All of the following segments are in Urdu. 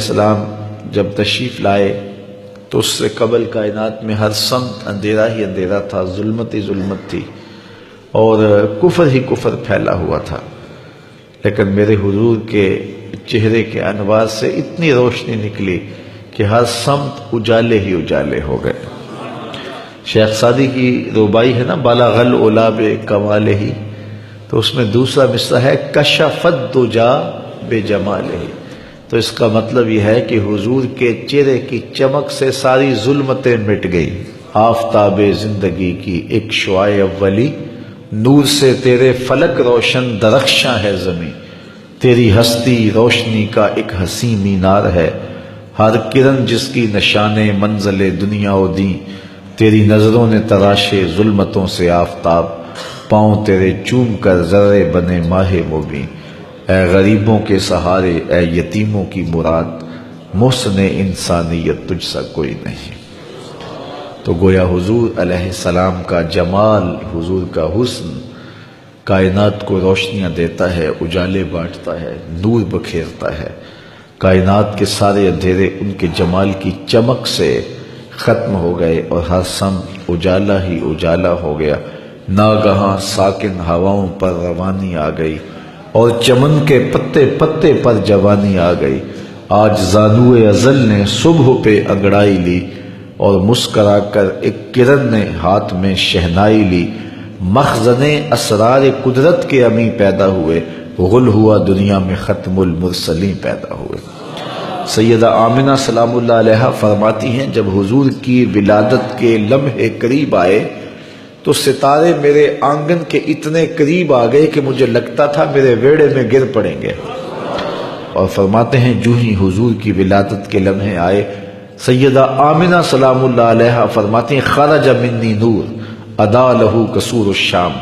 السلام جب تشریف لائے تو اس سے قبل کائنات میں ہر سمت اندھیرا ہی اندھیرا تھا، ظلمت ہی ظلمت تھی اور کفر ہی کفر پھیلا ہوا تھا، لیکن میرے حضور کے چہرے کے انوار سے اتنی روشنی نکلی کہ ہر سمت اجالے ہی اجالے ہو گئے۔ شیخ سعدی کی ربائی ہے نا، بالغ العلا بکمالہ ہی، تو اس میں دوسرا مصرع ہے کشفت دجا بجمالہ، تو اس کا مطلب یہ ہے کہ حضور کے چہرے کی چمک سے ساری ظلمتیں مٹ گئی۔ آفتاب زندگی کی ایک شعاع اولی، نور سے تیرے فلک روشن درخشاں ہے زمیں، تیری ہستی روشنی کا ایک حسین مینار ہے، ہر کرن جس کی نشان منزل دنیا و دیں، تیری نظروں نے تراشے ظلمتوں سے آفتاب، پاؤں تیرے چوم کر ذرے بنے ماہ مبیں، اے غریبوں کے سہارے اے یتیموں کی مراد، محسن انسانیت تجھ سا کوئی نہیں۔ تو گویا حضور علیہ السلام کا جمال، حضور کا حسن کائنات کو روشنیاں دیتا ہے، اجالے بانٹتا ہے، نور بکھیرتا ہے۔ کائنات کے سارے اندھیرے ان کے جمال کی چمک سے ختم ہو گئے اور ہر سمت اجالا ہی اجالا ہو گیا۔ ناگہاں ساکن ہواؤں پر روانی آ گئی اور چمن کے پتے پتے پر جوانی آ گئی۔ آج زانوئے ازل نے صبح پہ انگڑائی لی اور مسکرا کر ایک کرن نے ہاتھ میں شہنائی لی۔ مخزن اسرار قدرت کے امی پیدا ہوئے، غل ہوا دنیا میں ختم المرسلین پیدا ہوئے۔ سیدہ آمنہ سلام اللہ علیہا فرماتی ہیں جب حضور کی ولادت کے لمحے قریب آئے تو ستارے میرے آنگن کے اتنے قریب آ گئے کہ مجھے لگتا تھا میرے ویڑے میں گر پڑیں گے۔ اور فرماتے ہیں جو ہی حضور کی ولادت کے لمحے آئے، سیدہ آمنہ سلام اللہ علیہا فرماتی ہیں خرج منی نور ادا لہو قصور الشام،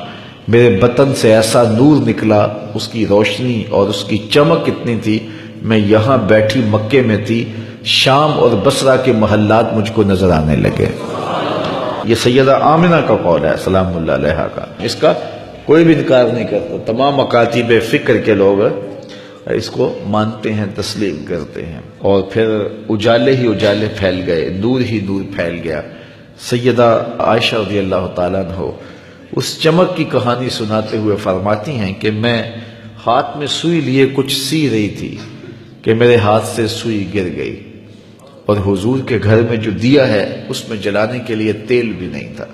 میرے بطن سے ایسا نور نکلا، اس کی روشنی اور اس کی چمک اتنی تھی، میں یہاں بیٹھی مکے میں تھی، شام اور بصرہ کے محلات مجھ کو نظر آنے لگے۔ یہ سیدہ آمنہ کا قول ہے سلام اللہ علیہا کا، اس کا کوئی بھی انکار نہیں کرتا، تمام مکاتب فکر کے لوگ اس کو مانتے ہیں، تسلیم کرتے ہیں۔ اور پھر اجالے ہی اجالے پھیل گئے، نور ہی نور پھیل گیا۔ سیدہ عائشہ رضی اللہ تعالیٰ عنہ اس چمک کی کہانی سناتے ہوئے فرماتی ہیں کہ میں ہاتھ میں سوئی لیے کچھ سی رہی تھی کہ میرے ہاتھ سے سوئی گر گئی، اور حضور کے گھر میں جو دیا ہے اس میں جلانے کے لیے تیل بھی نہیں تھا،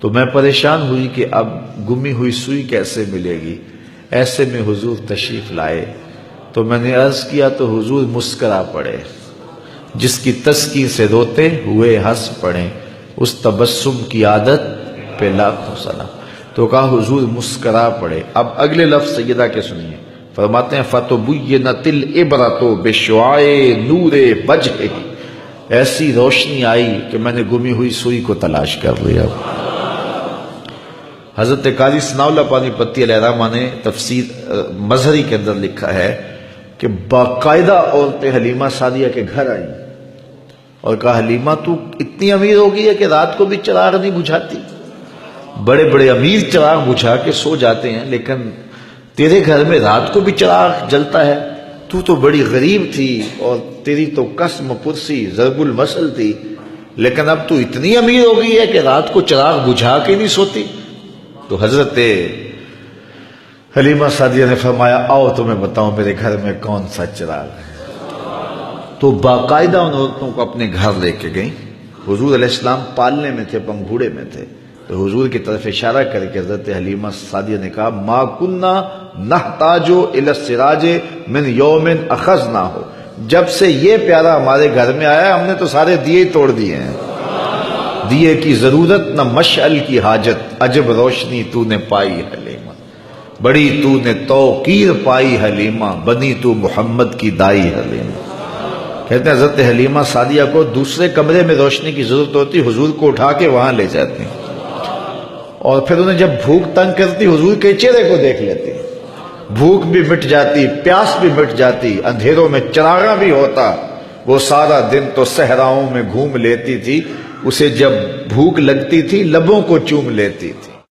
تو میں پریشان ہوئی کہ اب گمی ہوئی سوئی کیسے ملے گی۔ ایسے میں حضور تشریف لائے تو میں نے عرض کیا تو حضور مسکرا پڑے، جس کی تسکین سے روتے ہوئے ہنس پڑے، اس تبسم کی عادت پہ لاکھوں سلام۔ تو کہا حضور مسکرا پڑے۔ اب اگلے لفظ سیدہ کے سنیے، فرماتے ہیں فَتُبُيِّنَتِ الْعِبْرَةُ بِشُعَاعِ نُورِ وَجْهِهِ، ایسی روشنی آئی کہ میں نے گمی ہوئی سوئی کو تلاش کر لیا۔ حضرت قاضی ثناء اللہ پانی پتی علیہ الرحمہ نے تفسیر مظہری کے اندر لکھا ہے کہ باقاعدہ عورتیں حلیمہ سعدیہ کے گھر آئیں اور کہا حلیمہ تو اتنی امیر ہو گئی ہے کہ رات کو بھی چراغ نہیں بجھاتی، بڑے بڑے امیر چراغ بجھا کے سو جاتے ہیں، لیکن تیرے گھر میں رات کو بھی چراغ جلتا ہے، تو بڑی غریب تھی اور تیری تو قسم پرسی ضرب المثل تھی، لیکن اب تو اتنی امیر ہو گئی ہے کہ رات کو چراغ بجھا کے نہیں سوتی۔ تو حضرت حلیمہ سعدیہ نے فرمایا آؤ تمہیں بتاؤں میرے گھر میں کون سا چراغ ہے۔ تو باقاعدہ ان عورتوں کو اپنے گھر لے کے گئیں۔ حضور علیہ السلام پالنے میں تھے، پنگھوڑے میں تھے، تو حضور کی طرف اشارہ کر کے حضرت حلیمہ سعدیہ نے کہا ما کننا نحتاج الی السراج من یوم اخذناہ، جب سے یہ پیارا ہمارے گھر میں آیا ہم نے تو سارے دیے توڑ دیے ہیں، دیے کی ضرورت نہ مشعل کی حاجت، عجب روشنی تو نے پائی حلیمہ، بڑی تو نے توقیر پائی حلیمہ، بنی تو محمد کی دائی حلیمہ۔ کہتے ہیں حضرت حلیمہ سعدیہ کو دوسرے کمرے میں روشنی کی ضرورت ہوتی، حضور کو اٹھا کے وہاں لے جاتی، اور پھر انہیں جب بھوک تنگ کرتی حضور کے چہرے کو دیکھ لیتی، بھوک بھی مٹ جاتی، پیاس بھی مٹ جاتی، اندھیروں میں چراغاں بھی ہوتا، وہ سارا دن تو صحراؤں میں گھوم لیتی تھی، اسے جب بھوک لگتی تھی لبوں کو چوم لیتی تھی۔